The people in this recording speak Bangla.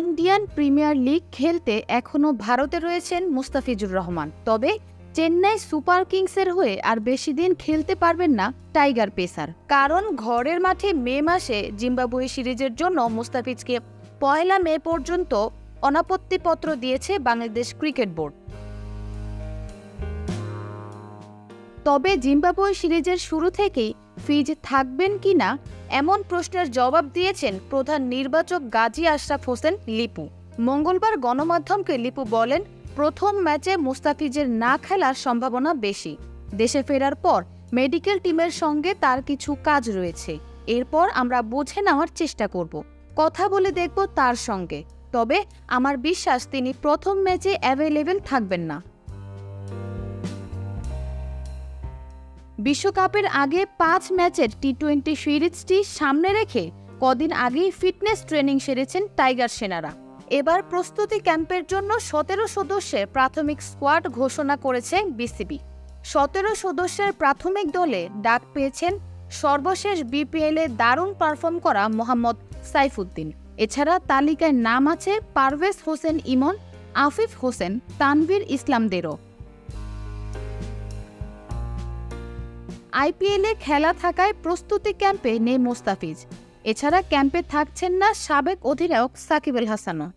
ইন্ডিয়ান প্রিমিয়ার লিগ খেলতে এখনও ভারতে রয়েছেন মুস্তাফিজুর রহমান। তবে চেন্নাই সুপার কিংসের হয়ে আর বেশি দিন খেলতে পারবেন না টাইগার পেসার। কারণ ঘরের মাঠে মে মাসে জিম্বাবুয়ে সিরিজের জন্য মুস্তাফিজকে 1 মে পর্যন্ত অনাপত্তিপত্র দিয়েছে বাংলাদেশ ক্রিকেট বোর্ড। তবে জিম্বাবুয়ে সিরিজের শুরু থেকেই ফিজ থাকবেন কিনা এমন প্রশ্নের জবাব দিয়েছেন প্রধান নির্বাচক গাজী আশরাফ হোসেন লিপু। মঙ্গলবার গণমাধ্যমকে লিপু বলেন, প্রথম ম্যাচে মুস্তাফিজের না খেলার সম্ভাবনা বেশি। দেশে ফেরার পর মেডিকেল টিমের সঙ্গে তার কিছু কাজ রয়েছে। এরপর আমরা বুঝে নেওয়ার চেষ্টা করব, কথা বলে দেখব তার সঙ্গে। তবে আমার বিশ্বাস তিনি প্রথম ম্যাচে অ্যাভেলেবেল থাকবেন না। বিশ্বকাপের আগে 5 ম্যাচের টি-20 সিরিজটি সামনে রেখে কদিন আগেই ফিটনেস ট্রেনিং সেরেছেন টাইগার সেনারা। এবার প্রস্তুতি ক্যাম্পের জন্য 17 সদস্যের প্রাথমিক স্কোয়াড ঘোষণা করেছে বিসিবি। 17 সদস্যের প্রাথমিক দলে ডাক পেয়েছেন সর্বশেষ বিপিএলে দারুণ পারফর্ম করা মোহাম্মদ সাইফুদ্দিন। এছাড়া তালিকায় নাম আছে পারভেজ হোসেন ইমন, আফিফ হোসেন, তানভীর ইসলামদেরও। আইপিএলে খেলা থাকায় প্রস্তুতি ক্যাম্পে নেই মুস্তাফিজ। এছাড়া ক্যাম্পে থাকছেন না সাবেক অধিনায়ক সাকিব আল হাসানও।